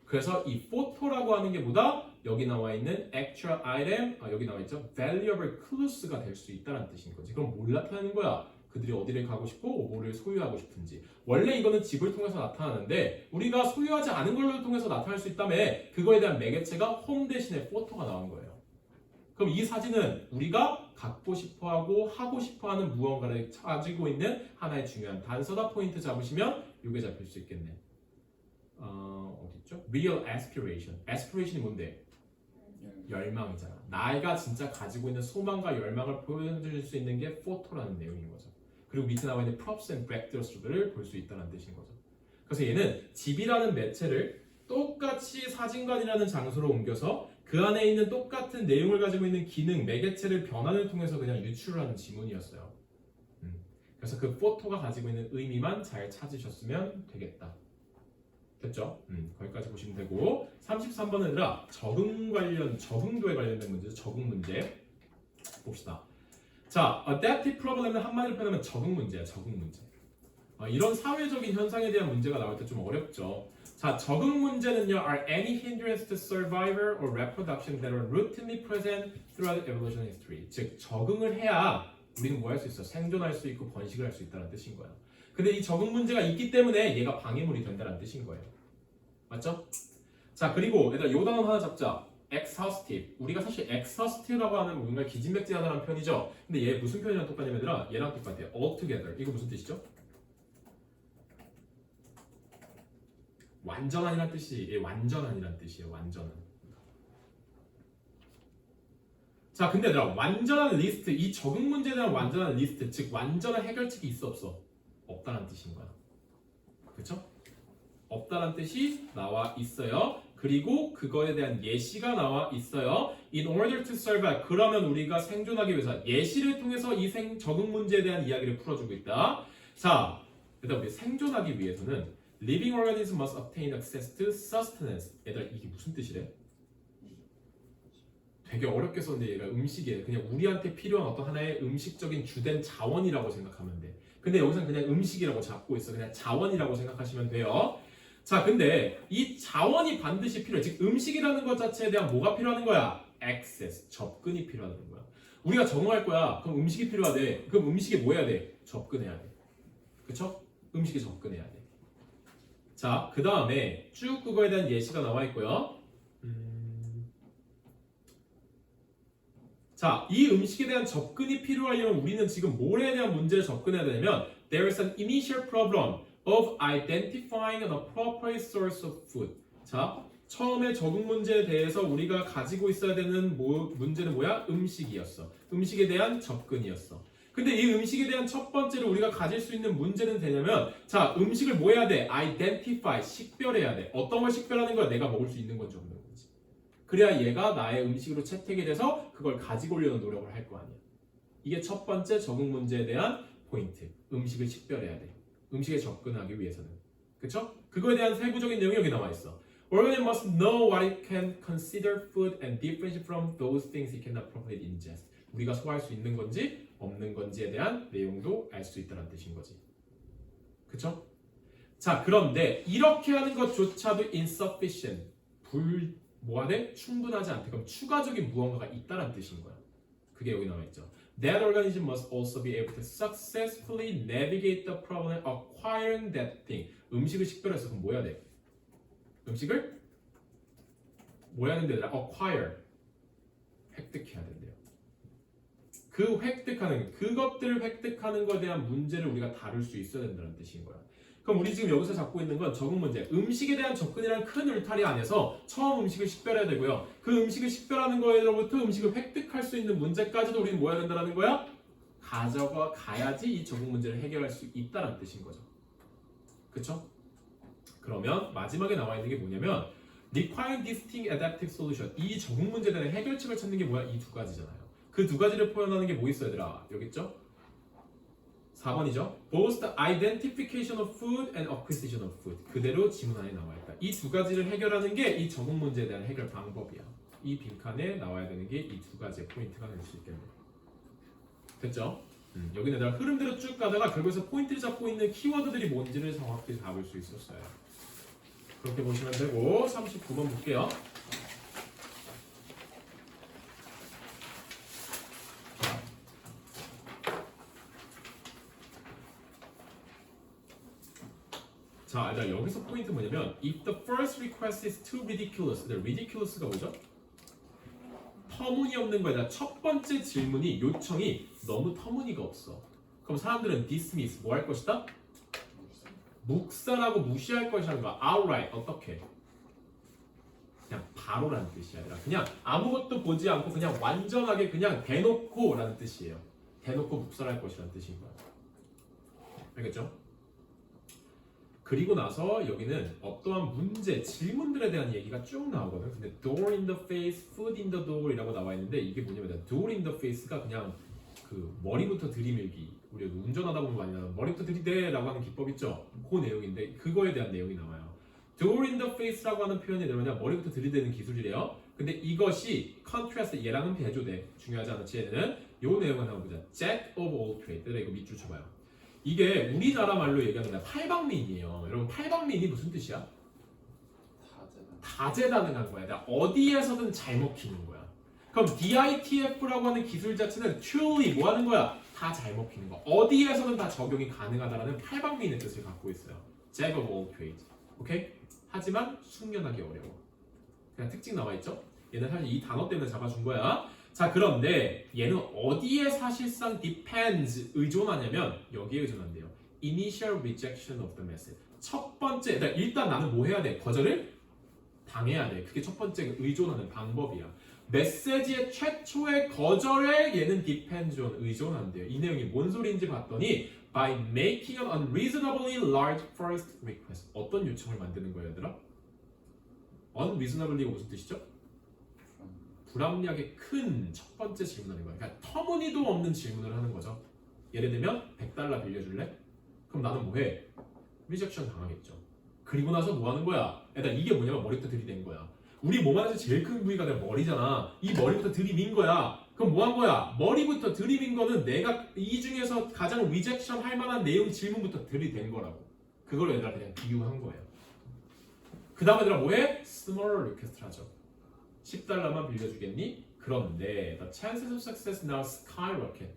Speaker 1: 그래서 이 포토라고 하는 게 뭐다? 여기 나와 있는 actual item, 여기 나와 있죠? valuable clues가 될 수 있다는 뜻인 거지. 그럼 뭘 나타내는 거야? 그들이 어디를 가고 싶고 뭐를 소유하고 싶은지. 원래 이거는 집을 통해서 나타나는데 우리가 소유하지 않은 걸로 통해서 나타날 수 있다며 그거에 대한 매개체가 홈 대신에 포토가 나온 거예요. 그럼 이 사진은 우리가 갖고 싶어하고 하고 싶어하는 무언가를 가지고 있는 하나의 중요한 단서다. 포인트 잡으시면 이게 잡힐 수 있겠네. 어딨죠? Real aspiration. aspiration이 뭔데? 열망이잖아. 나이가 진짜 가지고 있는 소망과 열망을 보여줄 수 있는 게 포토라는 내용인 거죠. 그리고 밑에 나와 있는 props and backdrops를 볼 수 있다는 뜻인 거죠. 그래서 얘는 집이라는 매체를 똑같이 사진관이라는 장소로 옮겨서 그 안에 있는 똑같은 내용을 가지고 있는 기능, 매개체를 변환을 통해서 그냥 유출을 하는 지문이었어요. 그래서 그 포토가 가지고 있는 의미만 잘 찾으셨으면 되겠다. 됐죠? 거기까지 보시면 되고 33번은 얘들아 적응도에 관련된 문제죠. 적응 문제 봅시다. 자, adaptive problem은 한마디로 표현하면 적응 문제야. 적응 문제. 이런 사회적인 현상에 대한 문제가 나올 때 좀 어렵죠. 자, 적응 문제는요 are any hindrance to survival or reproduction that are routinely present throughout evolution history. 즉 적응을 해야 우리는 뭐 할 수 있어? 생존할 수 있고 번식을 할 수 있다는 뜻인 거야. 근데 이 적응 문제가 있기 때문에 얘가 방해물이 된다는 뜻인 거예요. 맞죠? 자, 그리고 얘들아 요 단어 하나 잡자. exhaustive. 우리가 사실 exhaustive라고 하는 뭔가 기진맥진하다는 표현이죠. 근데 얘 무슨 표현이랑 똑같냐면 얘들아 얘랑 똑같아요. altogether. 이거 무슨 뜻이죠? 완전한이란 뜻이 얘 완전한이란 뜻이에요. 완전한. 자, 근데 얘들아 완전한 리스트, 이 적응 문제에 대한 완전한 리스트, 즉 완전한 해결책이 있어 없어? 없다는 뜻인 거야. 그렇죠? 없다는 뜻이 나와 있어요. 그리고 그거에 대한 예시가 나와 있어요. In order to survive. 그러면 우리가 생존하기 위해서 예시를 통해서 이 적응 문제에 대한 이야기를 풀어주고 있다. 자, 일단 우리 생존하기 위해서는 living organisms must obtain access to sustenance. 얘들아 이게 무슨 뜻이래? 되게 어렵게 썼는데 얘가 음식이에요. 그냥 우리한테 필요한 어떤 하나의 음식적인 주된 자원이라고 생각하면 돼. 근데 여기서는 그냥 음식이라고 잡고 있어. 그냥 자원이라고 생각하시면 돼요. 자, 근데 이 자원이 반드시 필요해. 즉 음식이라는 것 자체에 대한 뭐가 필요하는 거야? 액세스, 접근이 필요하다는 거야. 우리가 적응할 거야. 그럼 음식이 필요하대. 그럼 음식에 뭐 해야 돼? 접근해야 돼. 그쵸? 음식에 접근해야 돼. 자, 그 다음에 쭉 그거에 대한 예시가 나와 있고요. 자, 이 음식에 대한 접근이 필요하려면 우리는 지금 뭐에 대한 문제를 접근해야 되냐면 There is an initial problem of identifying an appropriate source of food. 자, 처음에 적응 문제에 대해서 우리가 가지고 있어야 되는 문제는 뭐야? 음식이었어. 음식에 대한 접근이었어. 근데 이 음식에 대한 첫 번째로 우리가 가질 수 있는 문제는 되냐면 자, 음식을 뭐 해야 돼? identify, 식별해야 돼. 어떤 걸 식별하는 거야? 내가 먹을 수 있는 건지 없는 건지. 그래야 얘가 나의 음식으로 채택이 돼서 그걸 가지고 오려는 노력을 할 거 아니야. 이게 첫 번째 적응 문제에 대한 포인트. 음식을 식별해야 돼. 음식에 접근하기 위해서는. 그쵸? 그거에 대한 세부적인 내용이 여기 나와 있어. Organism must know what it can consider food and differentiate from those things it cannot properly ingest. 우리가 소화할 수 있는 건지 없는 건지에 대한 내용도 알 수 있다는 뜻인 거지. 그쵸? 자, 그런데 이렇게 하는 것조차도 insufficient. 뭐하대? 충분하지 않대. 그럼 추가적인 무언가가 있다는 뜻인 거야. 그게 여기 나와 있죠. That organism must also be able to successfully navigate the problem of acquiring that thing. 음식을 식별해서 그럼 뭐 해야 돼? 음식을 뭐 해야 된대? acquire. 획득해야 된대요. 그 획득하는, 그것들을 획득하는 것에 대한 문제를 우리가 다룰 수 있어야 된다는 뜻인 거야. 그럼 우리 지금 여기서 잡고 있는 건 적응 문제. 음식에 대한 접근이라는 큰 울타리 안에서 처음 음식을 식별해야 되고요. 그 음식을 식별하는 거에로부터 음식을 획득할 수 있는 문제까지도 우리는 뭐 해야 된다는 거야? 가져가 가야지 이 적응 문제를 해결할 수 있다는 뜻인 거죠. 그쵸? 그러면 마지막에 나와 있는 게 뭐냐면 requiring distinct adaptive solution. 이 적응 문제에 대한 해결책을 찾는 게 뭐야? 이 두 가지잖아요. 그 두 가지를 표현하는 게 뭐 있어 얘들아? 여기 있죠? 4번이죠. Both the identification of food and acquisition of food. 그대로 지문 안에 나와 있다. 이 두 가지를 해결하는 게 이 적응 문제에 대한 해결 방법이야. 이 빈칸에 나와야 되는 게 이 두 가지의 포인트가 될 수 있겠네. 됐죠? 여기 내가 흐름대로 쭉 가다가 결국에서 포인트를 잡고 있는 키워드들이 뭔지를 정확히 잡을 수 있었어요. 그렇게 보시면 되고 39번 볼게요. 자, 일단 여기서 포인트 뭐냐면 if the first request is too ridiculous. 근데 ridiculous가 뭐죠? 터무니없는 거야. 첫 번째 질문이 요청이 너무 터무니가 없어. 그럼 사람들은 dismiss 뭐 할 것이다? 묵살하고 무시할 것이라는 거야. outright 어떻게? 그냥 바로라는 뜻이 아니라 그냥 아무것도 보지 않고 그냥 완전하게 그냥 대놓고라는 뜻이에요. 대놓고 묵살할 것이라는 뜻인 거야. 알겠죠? 그리고 나서 여기는 어떠한 문제, 질문들에 대한 얘기가 쭉 나오거든. 근데 door in the face, food in the door 이라고 나와 있는데 이게 뭐냐면 door in the face가 그냥 그 머리부터 들이밀기. 우리가 운전하다 보면 많이 나오는 머리부터 들이대라고 하는 기법 있죠? 그 내용인데 그거에 대한 내용이 나와요. door in the face라고 하는 표현이 뭐냐? 머리부터 들이대는 기술이래요. 근데 이것이 contrast 얘랑은 대조돼. 중요하지 않지 얘는. 요 내용을 한번 보자. jack of all trades. 이거 밑줄 쳐봐요. 이게 우리나라 말로 얘기하는 게 팔방미인이에요. 여러분 팔방미인이 무슨 뜻이야? 다재다능한 거야. 그러니까 어디에서든 잘 먹히는 거야. 그럼 DITF라고 하는 기술 자체는 truly 뭐 하는 거야? 다 잘 먹히는 거. 어디에서든 다 적용이 가능하다라는 팔방미인의 뜻을 갖고 있어요. Jack of all trades. 오케이? 하지만 숙련하기 어려워. 그냥 특징 나와 있죠? 얘는 사실 이 단어 때문에 잡아준 거야. 자, 그런데 얘는 어디에 사실상 depends 의존하냐면 여기에 의존한대요. Initial rejection of the message. 첫 번째, 일단 나는 뭐 해야 돼? 거절을 당해야 돼. 그게 첫 번째 의존하는 방법이야. 메시지의 최초의 거절에 얘는 depends on 의존한대요. 이 내용이 뭔 소리인지 봤더니 by making an unreasonably large first request. 어떤 요청을 만드는 거예요, 얘들아? unreasonably가 무슨 뜻이죠? 불합리하게 큰 첫 번째 질문하는 거야. 그러니까 터무니도 없는 질문을 하는 거죠. 예를 들면 $100 빌려줄래? 그럼 나는 뭐해? 리젝션 당하겠죠. 그리고 나서 뭐 하는 거야? 일단 이게 뭐냐면 머리부터 들이댄 거야. 우리 몸 안에서 제일 큰 부위가 내 머리잖아. 이 머리부터 들이민 거야. 그럼 뭐 한 거야? 머리부터 들이민 거는 내가 이 중에서 가장 리젝션 할 만한 내용 질문부터 들이댄 거라고. 그걸 얘들아 그냥 비유한 거예요. 그 다음에 얘들아 뭐해? smaller request를 하죠. $10만 빌려주겠니? 그런데 the chances of success now skyrocket.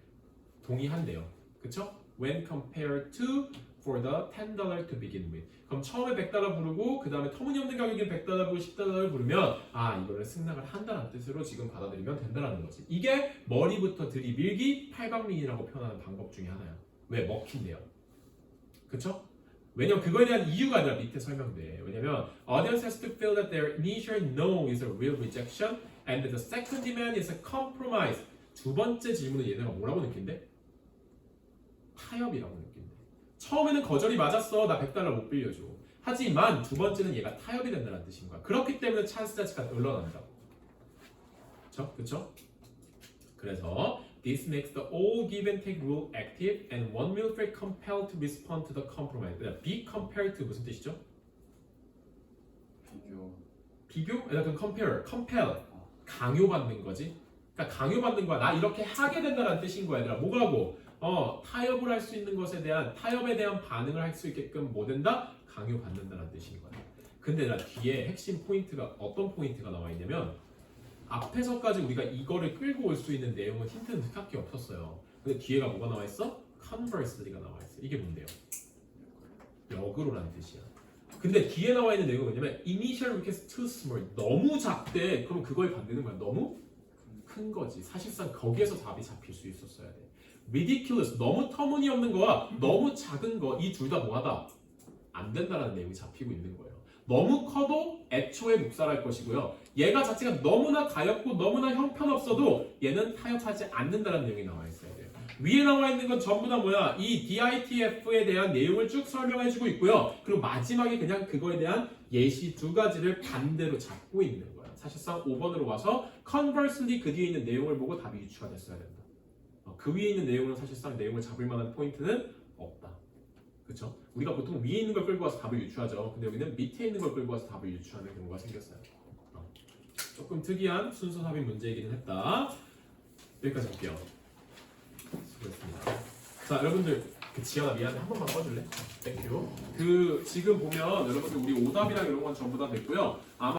Speaker 1: 동의한대요. 그쵸? When compared to for the $10 to begin with. 그럼 처음에 $100 부르고 그 다음에 터무니없는 가격인 $100 부르고 $10을 부르면 아 이거를 승낙을 한다는 뜻으로 지금 받아들이면 된다는 거지. 이게 머리부터 들이밀기 팔방민이라고 표현하는 방법 중에 하나야. 왜? 먹힌대요. 그쵸? 왜냐면 그거에 대한 이유가 아니라 밑에 설명돼. 왜냐면 audience has to feel that their initial no is a real rejection and that the second demand is a compromise. 두 번째 질문은 얘네가 뭐라고 느낀대? 타협이라고 느낀대. 처음에는 거절이 맞았어. 나 $100 못 빌려줘. 하지만 두 번째는 얘가 타협이 된다는 뜻인 거야. 그렇기 때문에 찬스 자체가 늘어난다. 그쵸? 그래서 this makes the all give and take rule active and one will feel compelled to respond to the compromise. be compared to 무슨 뜻이죠? 비교? 그 compel. 강요받는 거지. 그러니까 강요받는 거야. 나 이렇게 하게 된다는 뜻인 거야. 얘들아. 뭐라고? 타협을 할 수 있는 것에 대한 타협에 대한 반응을 할 수 있게끔 뭐 된다? 강요받는다는 뜻인 거야. 근데 나 뒤에 핵심 포인트가 어떤 포인트가 나와 있냐면 앞에서까지 우리가 이거를 끌고 올 수 있는 내용은 힌트는 딱히 없었어요. 근데 뒤에가 뭐가 나와 있어? conversely가 나와 있어. 이게 뭔데요? 역으로라는 뜻이야. 근데 뒤에 나와 있는 내용은 뭐냐면 initial request too small. 너무 작대. 그럼 그걸 반대는 거야. 너무 큰 거지. 사실상 거기에서 답이 잡힐 수 있었어야 돼. ridiculous. 너무 터무니없는 거와 너무 작은 거 이 둘 다 뭐하다? 안 된다라는 내용이 잡히고 있는 거예요. 너무 커도 애초에 묵살할 것이고요. 얘가 자체가 너무나 가엽고 너무나 형편없어도 얘는 타협하지 않는다는 내용이 나와 있어야 돼요. 위에 나와 있는 건 전부 다 뭐야? 이 DITF에 대한 내용을 쭉 설명해주고 있고요. 그리고 마지막에 그냥 그거에 대한 예시 두 가지를 반대로 잡고 있는 거야. 사실상 5번으로 와서 conversely 그 뒤에 있는 내용을 보고 답이 유추가 됐어야 된다. 그 위에 있는 내용은 사실상 내용을 잡을 만한 포인트는 없다. 그쵸? 우리가 보통 위에 있는 걸 끌고 와서 답을 유추하죠. 근데 여기는 밑에 있는 걸 끌고 와서 답을 유추하는 경우가 생겼어요. 조금 특이한 순서 삽입 문제이기는 했다. 여기까지 할게요. 수고했습니다. 자, 여러분들 지연아 미안해. 한 번만 꺼줄래? 땡큐. 지금 보면 여러분들 우리 오답이랑 이런 건 전부 다 됐고요. 아마